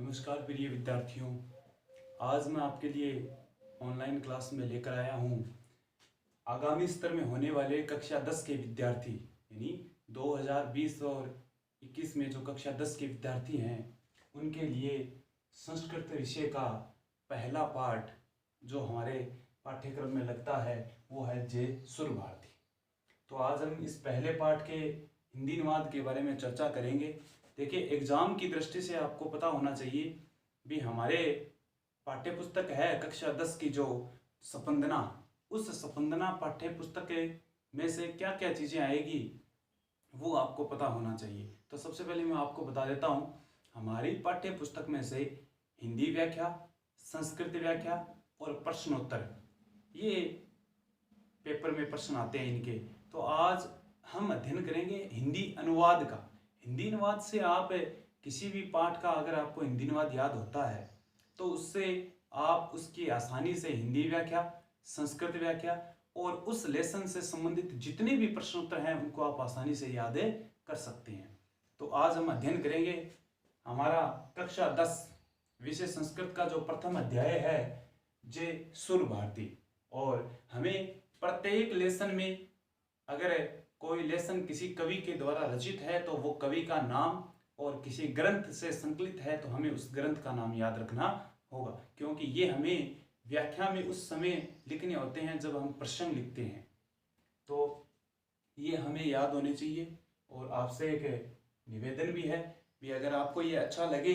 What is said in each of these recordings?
नमस्कार प्रिय विद्यार्थियों। आज मैं आपके लिए ऑनलाइन क्लास में लेकर आया हूँ आगामी स्तर में होने वाले कक्षा 10 के विद्यार्थी, यानी 2020 और 21 में जो कक्षा 10 के विद्यार्थी हैं उनके लिए संस्कृत विषय का पहला पाठ जो हमारे पाठ्यक्रम में लगता है वो है जय सुर भारती। तो आज हम इस पहले पाठ के हिंदी अनुवाद के बारे में चर्चा करेंगे। देखिए, एग्जाम की दृष्टि से आपको पता होना चाहिए भी हमारे पाठ्य पुस्तक है कक्षा 10 की जो स्पंदना, उस स्पंदना पाठ्य पुस्तक में से क्या क्या चीज़ें आएगी वो आपको पता होना चाहिए। तो सबसे पहले मैं आपको बता देता हूँ, हमारी पाठ्य पुस्तक में से हिंदी व्याख्या, संस्कृत व्याख्या और प्रश्नोत्तर, ये पेपर में प्रश्न आते हैं इनके। तो आज हम अध्ययन करेंगे हिंदी अनुवाद का। हिंदी अनुवाद से आप किसी भी पाठ का अगर आपको हिंदी अनुवाद याद होता है तो उससे आप उसकी आसानी से हिंदी व्याख्या, संस्कृत व्याख्या और उस लेसन से संबंधित जितने भी प्रश्नोत्तर हैं उनको आप आसानी से याद कर सकते हैं। तो आज हम अध्ययन करेंगे हमारा कक्षा 10 विषय संस्कृत का जो प्रथम अध्याय है जय सुर भारती। और हमें प्रत्येक लेसन में अगर कोई लेसन किसी कवि के द्वारा रचित है तो वो कवि का नाम, और किसी ग्रंथ से संकलित है तो हमें उस ग्रंथ का नाम याद रखना होगा, क्योंकि ये हमें व्याख्या में उस समय लिखने होते हैं जब हम प्रसंग लिखते हैं। तो ये हमें याद होने चाहिए। और आपसे एक निवेदन भी है कि अगर आपको ये अच्छा लगे,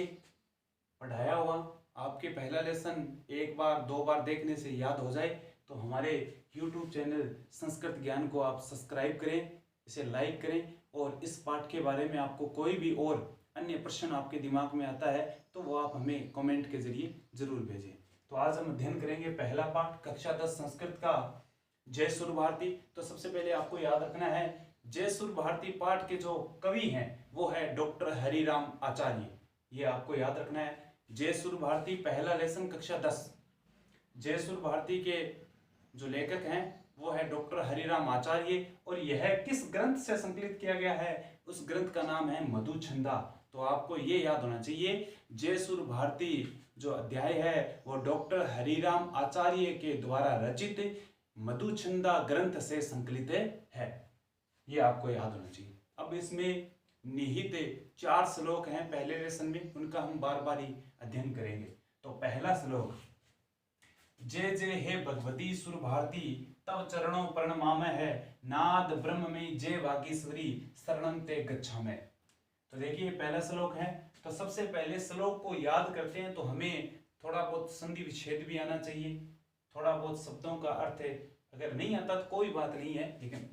पढ़ाया हुआ आपके पहला लेसन एक बार दो बार देखने से याद हो जाए, तो हमारे YouTube चैनल संस्कृत ज्ञान को आप सब्सक्राइब करें, इसे लाइक करें, और इस पाठ के बारे में आपको कोई भी और अन्य प्रश्न आपके दिमाग में आता है तो वो आप हमें कमेंट के जरिए जरूर भेजें। तो आज हम अध्ययन करेंगे पहला पाठ कक्षा 10 संस्कृत का जय सुर भारती। तो सबसे पहले आपको याद रखना है, जय सुर भारती पाठ के जो कवि हैं वो है डॉक्टर हरिराम आचार्य। ये आपको याद रखना है। जय सुर भारती पहला लेसन कक्षा 10। जय सुर भारती के जो लेखक हैं वो है डॉक्टर हरिराम आचार्य, और यह किस ग्रंथ से संकलित किया गया है, उस ग्रंथ का नाम है मधुछंदा। तो आपको ये याद होना चाहिए, जय सुर भारती जो अध्याय है वो डॉक्टर हरिराम आचार्य के द्वारा रचित मधुछंदा ग्रंथ से संकलित है। ये आपको याद होना चाहिए। अब इसमें निहित 4 श्लोक हैं पहले लेसन में, उनका हम बार बार ही अध्ययन करेंगे। तो पहला श्लोक, जय जय हे भगवती सुर भारती तव चरणों प्रणमामि है, नाद ब्रह्म में जय वागीश्वरी शरणं ते गच्छामि। तो देखिए पहला श्लोक है। तो सबसे पहले श्लोक को याद करते हैं तो हमें थोड़ा बहुत संधि विच्छेद भी आना चाहिए, थोड़ा बहुत शब्दों का अर्थ अगर नहीं आता तो कोई बात नहीं है, लेकिन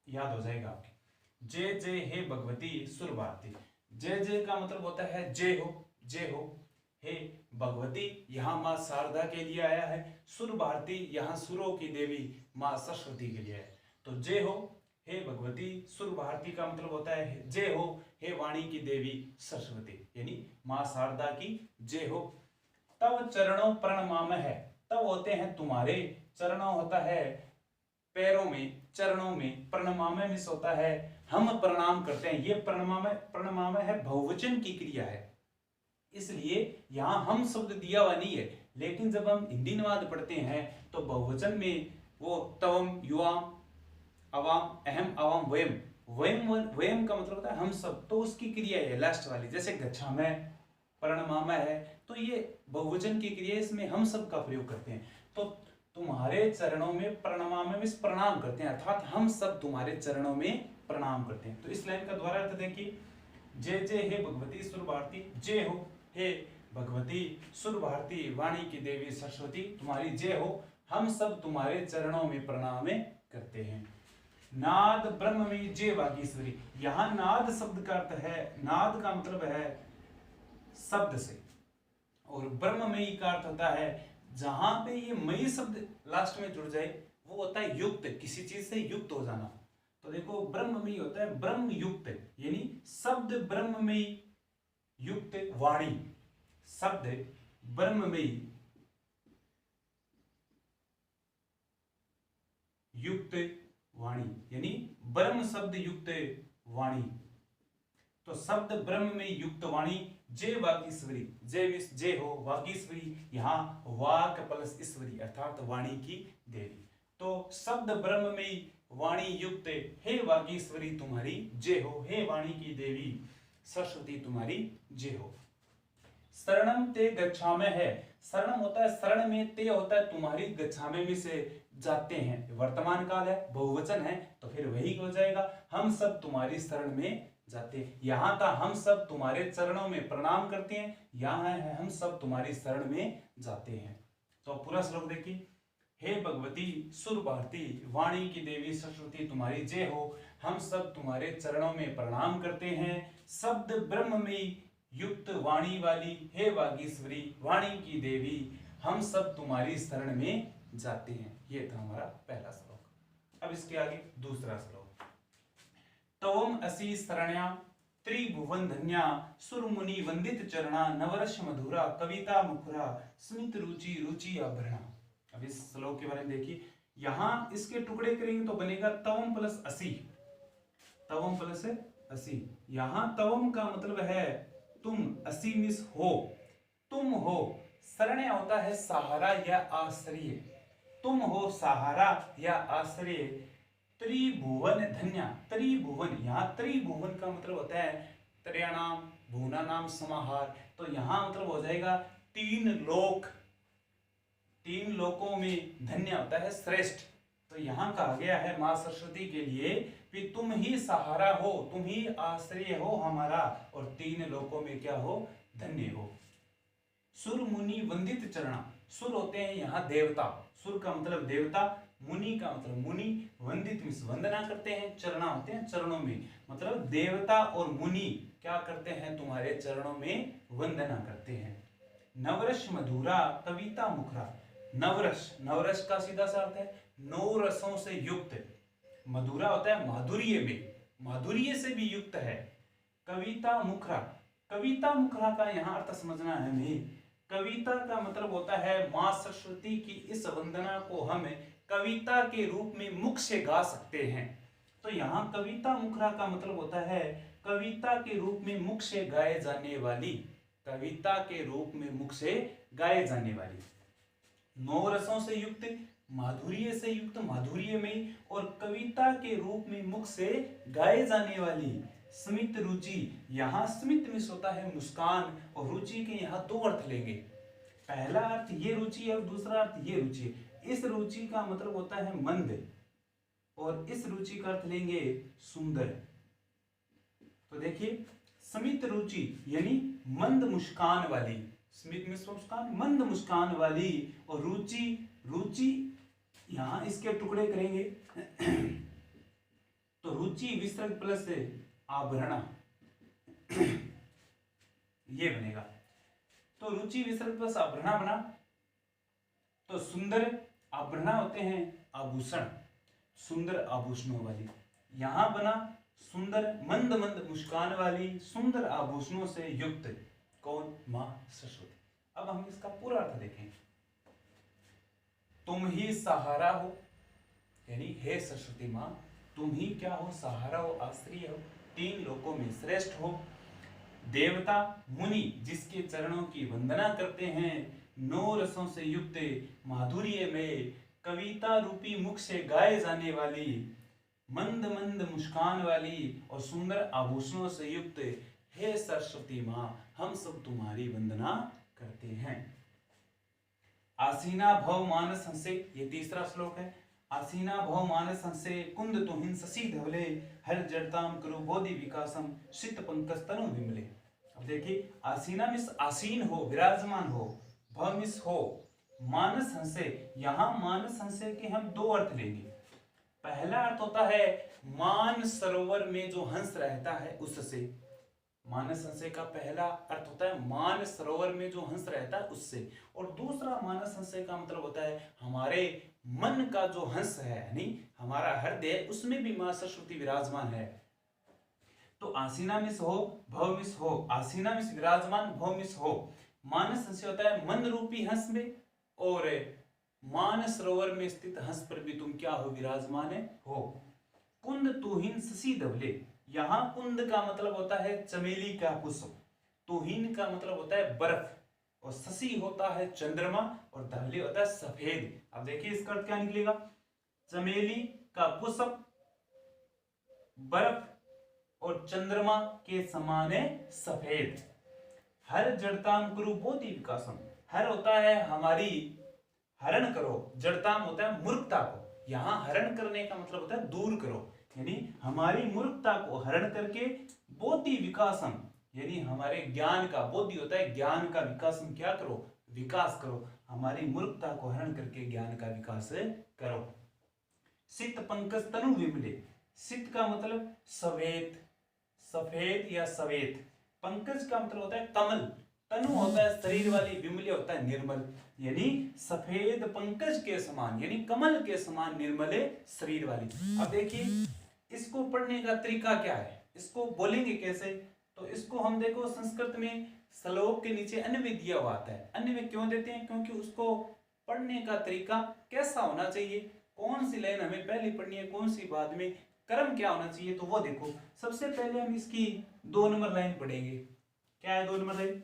याद हो जाएगा आपके। जय जय हे भगवती सुर भारती, जय जय का मतलब होता है जय हो, जय हो। हे भगवती यहाँ माँ शारदा के लिए आया है, सुर भारती यहाँ सुरों की देवी माँ सरस्वती के लिए है। तो जय हो हे भगवती सुर भारती का मतलब होता है जय हो हे वाणी की देवी सरस्वती, यानी माँ शारदा की जय हो। तब चरणों प्रणमाम है, तब होते हैं तुम्हारे, चरणों होता है पैरों में, चरणों में, प्रणमाम मिस होता है हम प्रणाम करते हैं। ये प्रणमाम है बहुवचन की क्रिया है, इसलिए यहां हम शब्द दिया हुआ नहीं है, लेकिन जब हम हिंदी अनुवाद पढ़ते हैं तो बहुवचन में वो तवम, युवाम, अवाम, अहम, अवाम, वयम, वयम का मतलब होता है हम सब। तो उसकी क्रिया है लास्ट वाली, जैसे गच्छामि, प्रणमामि है, तो ये बहुवचन की क्रिया, इसमें हम सब का प्रयोग करते हैं। तो तुम्हारे चरणों में प्रणमामि मींस प्रणाम करते हैं, अर्थात हम सब तुम्हारे चरणों में प्रणाम करते हैं। तो इस लाइन का द्वारा अर्थ देखिए, जय जय हे भगवती सुर भारती, जय हो हे भगवती सुर भारती वाणी की देवी सरस्वती, तुम्हारी जय हो, हम सब तुम्हारे चरणों में प्रणाम करते हैं। नाद ब्रह्म में जय वागीश्वरी, यहां नाद शब्द का अर्थ है, नाद का मतलब है शब्द से, और ब्रह्ममयी का अर्थ होता है जहां पे ये मई शब्द लास्ट में जुड़ जाए वो होता है युक्त, किसी चीज से युक्त हो जाना। तो देखो ब्रह्ममयी होता है ब्रह्म युक्त, यानी शब्द ब्रह्ममयी युक्त वाणी, शब्द ब्रह्ममयी युक्त वाणी, यानी ब्रह्म शब्द युक्त वाणी। तो शब्द ब्रह्म में युक्त वाणी जय वागीश्वरी, जय मिस जय हो वागीश्वरी, यहाँ वाक प्लस ईश्वरी अर्थात वाणी की देवी। तो शब्द ब्रह्म में वाणी युक्त हे वागीश्वरी तुम्हारी जय हो, हे वाणी की देवी सरस्वती तुम्हारी जय हो। शरणम ते गच्छामि है, शरणम होता है शरण में, ते होता है तुम्हारी, गच्छामि में से जाते हैं, वर्तमान काल है, बहुवचन है तो फिर वही हो जाएगा, हम सब तुम्हारी शरण में जाते हैं। यहाँ का हम सब तुम्हारे चरणों में प्रणाम करते हैं, यहाँ है हम सब तुम्हारी शरण में जाते हैं। तो पूरा श्लोक देखिए, हे भगवती सुर भारती वाणी की देवी सरस्वती तुम्हारी जय हो, हम सब तुम्हारे चरणों में प्रणाम करते हैं, शब्द ब्रह्म में युक्त वाणी वाली हे वागीश्वरी वाणी की देवी, हम सब तुम्हारी शरण में जाते हैं। ये था हमारा पहला श्लोक। अब इसके आगे दूसरा श्लोक, तवम असी शरण्या त्रिभुवन धन्या सुरमुनि वंदित चरणा नवरस मधुरा कविता मुखरा स्मित रुचि रुचि आभरणा। अब इस श्लोक के बारे में देखिए, यहां इसके टुकड़े करेंगे तो बनेगा तवम प्लस असी, तवम प्लस असी। यहां तवम का मतलब है तुम, असी मिस हो, तुम हो, शरण होता है सहारा या आश्रय, तुम हो सहारा या आश्रय, त्रिभुवन धन्या, त्रिभुवन, यहाँ त्रिभुवन का मतलब होता है त्रयाणाम भुवनानाम समाहार, तो यहाँ मतलब हो जाएगा तीन लोक, तीन लोकों में धन्य होता है श्रेष्ठ। तो यहाँ कहा गया है मां सरस्वती के लिए कि तुम ही सहारा हो, तुम ही आश्रय हो हमारा, और तीन लोकों में क्या हो, धन्य हो। सुर मुनि वंदित चरणा, सुर होते हैं यहाँ देवता, सुर का मतलब देवता, मुनि का मतलब मुनि, वंदित मिस वंदना करते हैं, चरणा होते हैं चरणों में, मतलब देवता और मुनि क्या करते हैं, तुम्हारे चरणों में वंदना करते हैं। नवरस मधुरा कविता मुखरा, नवरस, नवरस का सीधा सा अर्थ है नौ रसों से युक्त, मधुरा होता है माधुर्य में, माधुर्य से भी युक्त है। कविता मुखरा, कविता मुखरा का यहाँ अर्थ समझना है हमें, कविता का मतलब होता है मां सरस्वती की इस वंदना को हम कविता के रूप में मुख से गा सकते हैं। तो यहाँ कविता मुखरा का मतलब होता है कविता के रूप में मुख से गाए जाने वाली, कविता के रूप में मुख से गाए जाने वाली, नौ रसों से युक्त, माधुर्य से युक्त, माधुर्य में, और कविता के रूप में मुख से गाए जाने वाली। स्मित रुचि, यहाँ स्मित मिस होता है मुस्कान, और रुचि के यहाँ दो अर्थ लेंगे, पहला अर्थ ये रुचि है और दूसरा अर्थ ये रुचि। इस रुचि का मतलब होता है मंद, और इस रुचि का अर्थ लेंगे सुंदर। तो देखिए स्मित रुचि यानी मंद मुस्कान वाली, स्मित मिस मुस्कान, मंद मुस्कान वाली, और रुचि, रुचि यहां इसके टुकड़े करेंगे तो रुचि विसर्ग प्लस आभरणा ये बनेगा। तो रुचि विसर्ग प्लस आभरणा बना, तो सुंदर आभरणा होते हैं आभूषण, सुंदर आभूषणों वाली, यहां बना सुंदर मंद मंद मुस्कान वाली, सुंदर आभूषणों से युक्त, कौन, मां सरस्वती। अब हम इसका पूरा अर्थ देखें, तुम ही सहारा हो, यानी हे सरस्वती मां तुम ही क्या हो, सहारा हो, आश्रय हो, तीन लोकों में श्रेष्ठ हो, देवता मुनि जिसके चरणों की वंदना करते हैं, नौ रसों से युक्त, माधुर्य में, कविता रूपी मुख से गाए जाने वाली, मंद मंद मुस्कान वाली, और सुंदर आभूषणों से युक्त, हे सरस्वती मां हम सब तुम्हारी वंदना करते हैं। आसीना भव मानस हंसे, ये तीसरा श्लोक है। आसीना भव मानस हंसे कुंद तुहिन शशि धवले, हर जड़ताम करो बोधि विकासम शीत पंकज तनु विमले। अब देखिए आसीना मिस आसीन हो, विराजमान हो, भव मिस हो, मानस हंसे, यहां मानस हंसे के हम दो अर्थ लेंगे। पहला अर्थ होता है मान सरोवर में जो हंस रहता है उससे, मानस हंसे का पहला अर्थ होता है मान सरोवर में जो हंस रहता है उससे, और दूसरा मानस हंसे का मतलब होता है हमारे मन का जो हंस है, यानी हमारा हृदय, उसमें भी मां सरस्वती विराजमान है। तो आसीना मिस हो, भव मिस हो, आसीना मिस विराजमान, भव मिस हो, मानस हंसे होता है मन रूपी हंस में, और मान सरोवर में स्थित हंस पर भी तुम क्या हो, विराजमान हो। कुंद तुहिन शशि धवले, यहाँ कुंद का मतलब होता है चमेली का पुष्प, तुहिन का मतलब होता है बर्फ, और शशि होता है चंद्रमा, और धवली होता है सफेद। अब देखिए इसका अर्थ क्या निकलेगा, चमेली का पुष्प बर्फ और चंद्रमा के समान है सफेद। हर जड़ताम कुरु बोधि विकासम, हर होता है हमारी हरण करो, जड़ताम होता है मूर्खता को, यहाँ हरण करने का मतलब होता है दूर करो, यानी हमारी मूर्खता को हरण करके बोधि विकासम, यानी हमारे ज्ञान का, बोधि होता है ज्ञान का, विकासम क्या करो, विकास करो, हमारी मूर्खता को हरण करके ज्ञान का विकास करो। सित पंकज तनु विमले, सित का मतलब सफेद, सफेद या सवेत, पंकज का मतलब होता है कमल, तनु होता है शरीर वाली, विमले होता है निर्मल, यानी सफेद पंकज के समान, यानी कमल के समान निर्मल शरीर वाली। अब देखिए इसको पढ़ने का तरीका क्या है, इसको बोलेंगे कैसे, तो इसको हम देखो संस्कृत में श्लोक के नीचे अन्वय दिया हुआ आता है। अन्वय क्यों देते हैं, क्योंकि उसको पढ़ने का तरीका कैसा होना चाहिए, कौन सी लाइन हमें पहले पढ़नी है, कौन सी बाद में, क्रम क्या होना चाहिए, तो वो देखो। सबसे पहले हम इसकी 2 नंबर लाइन पढ़ेंगे। क्या है 2 नंबर लाइन,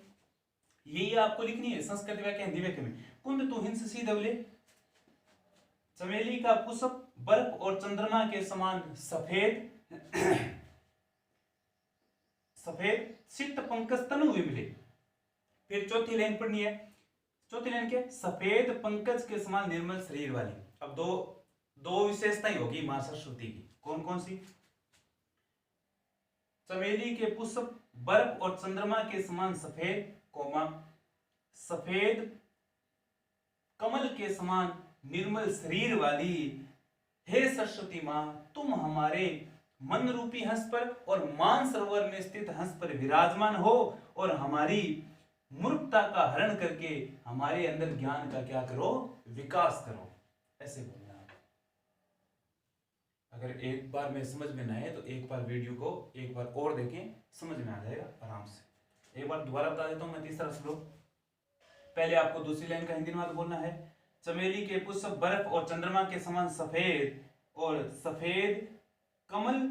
यही आपको लिखनी है संस्कृत वाक्य हिंदी वाक्य में। कुंद तुहिन शशि धवले, चमेली का पुष्प बर्फ और चंद्रमा के समान सफेद, सफेद, सित पंकज तनु विमले। फिर चौथी लाइन पढ़नी है, चौथी लाइन क्या, सफेद पंकज के समान निर्मल शरीर वाली। अब दो विशेषताएं होगी मां सरस्वती की, कौन कौन सी, चमेली के पुष्प बर्फ और चंद्रमा के समान सफेद, कोमा सफेद कमल के समान निर्मल शरीर वाली, हे सरस्वती मां तुम हमारे मन रूपी हंस पर और मान सरोवर में स्थित हंस पर विराजमान हो, और हमारी मूर्खता का हरण करके हमारे अंदर ज्ञान का क्या करो, विकास करो। ऐसे बोलना। अगर एक बार में समझ में ना आए तो एक बार वीडियो को एक बार और देखें, समझ में आ जाएगा आराम से। एक बार दोबारा बता देता हूं मैं तीसरा श्लोक। पहले आपको दूसरी लाइन का हिंदी अनुवाद बोलना है, चमेली के पुष्प बर्फ और चंद्रमा के समान सफेद, और सफेद कमल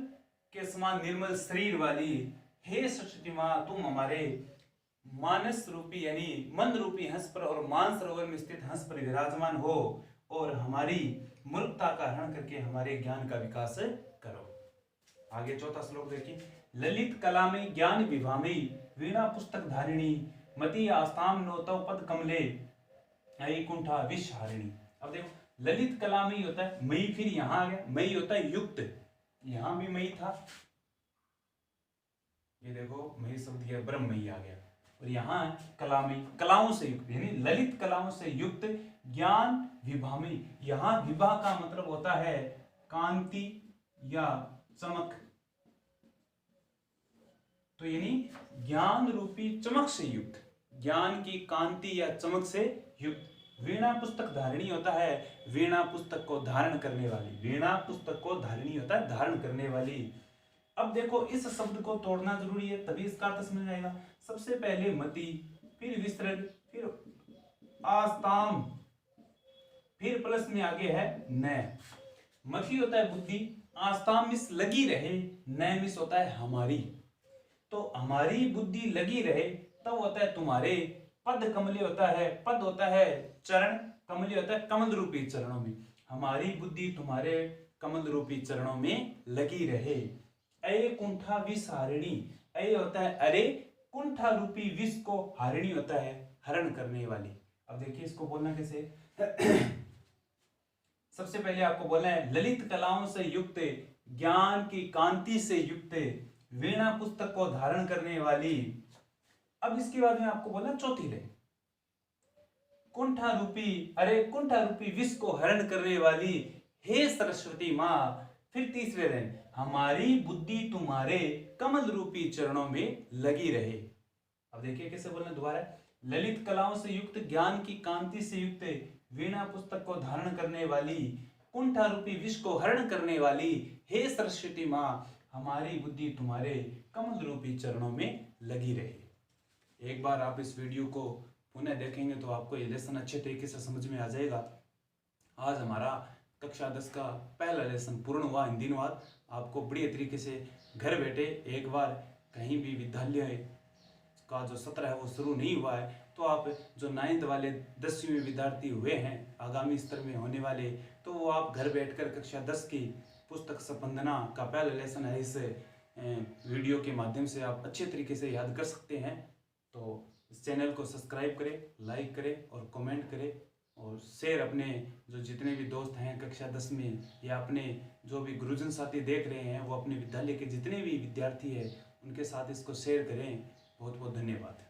के समान निर्मल शरीर वाली, हे सरस्वती मां तुम हमारे मानस रूपी यानी मन रूपी हंस पर और मान सरोवर में स्थित हंस पर विराजमान हो, और हमारी मूर्खता का हरण करके हमारे ज्ञान का विकास करो। आगे चौथा श्लोक देखिए, ललित कला में ज्ञान विभामी, वीणा पुस्तक धारिणी, मति आस्ताम नो तव पद कमले, कुंठा विषहारिणी। अब देखो ललित कला में होता है मई, फिर यहां आ गया मई होता है युक्त, यहां भी मई था, ये देखो मई शब्द यह ब्रह्ममयी आ गया, और यहाँ कलामयी, कलाओं से युक्त, यानी ललित कलाओं से युक्त, ज्ञान विभामी, यहाँ विभा का मतलब होता है कांति या चमक, तो यानी ज्ञान रूपी चमक से युक्त, ज्ञान की कांति या चमक से युक्त। वीणा पुस्तक धारिणी होता है वीणा पुस्तक को धारण करने वाली, वीणा पुस्तक को धारिणी होता है धारण करने वाली। अब देखो इस शब्द को तोड़ना जरूरी है तभी इसका अर्थ समझ आएगा। सबसे पहले मति, फिर विसर्ग, फिर आस्ताम, फिर प्लस में आगे है न। मति होता है बुद्धि, आस्ताम मिस लगी रहे, न मिस होता है हमारी, तो हमारी बुद्धि लगी रहे तब होता है तुम्हारे। पद कमले होता है, पद होता है चरण, कमले होता है कमल रूपी चरणों में, हमारी बुद्धि तुम्हारे कमल रूपी चरणों में लगी रहे। अय कुंठा विष हारिणी, अय होता है अरे, कुंठा रूपी विष को हारिणी होता है हरण करने वाली। अब देखिए इसको बोलना कैसे सबसे पहले आपको बोलना है ललित कलाओं से युक्त, ज्ञान की कांति से युक्त, वीणा पुस्तक को धारण करने वाली। अब इसके बाद में आपको बोलना चौथी लाइन, कुंठा रूपी, अरे कुंठा रूपी विष को हरण करने वाली हे सरस्वती मां। फिर तीसरे लाइन, हमारी बुद्धि तुम्हारे कमल रूपी चरणों में लगी रहे। अब देखिए कैसे बोलना दोबारा, ललित कलाओं से युक्त, ज्ञान की कांति से युक्त, वीणा पुस्तक को धारण करने वाली, कुंठा रूपी विष को हरण करने वाली हे सरस्वती मां, हमारी बुद्धि तुम्हारे कमल रूपी चरणों में लगी रहे। एक बार आप इस वीडियो को पुनः देखेंगे तो आपको ये लेसन अच्छे तरीके से समझ में आ जाएगा। आज हमारा कक्षा 10 का पहला लेसन पूर्ण हुआ हिंदी अनुवाद, आपको बढ़िया तरीके से घर बैठे एक बार कहीं भी विद्यालय का जो सत्र है वो शुरू नहीं हुआ है, तो आप जो 9th वाले 10वीं में विद्यार्थी हुए हैं आगामी स्तर में होने वाले, तो वो आप घर बैठकर कक्षा 10 की पुस्तक स्पंदना का पहला लेसन है, इस वीडियो के माध्यम से आप अच्छे तरीके से याद कर सकते हैं। तो इस चैनल को सब्सक्राइब करें, लाइक करें और कमेंट करें और शेयर अपने जो जितने भी दोस्त हैं कक्षा 10 में, या अपने जो भी गुरुजन साथी देख रहे हैं वो अपने विद्यालय के जितने भी विद्यार्थी हैं उनके साथ इसको शेयर करें। बहुत बहुत धन्यवाद।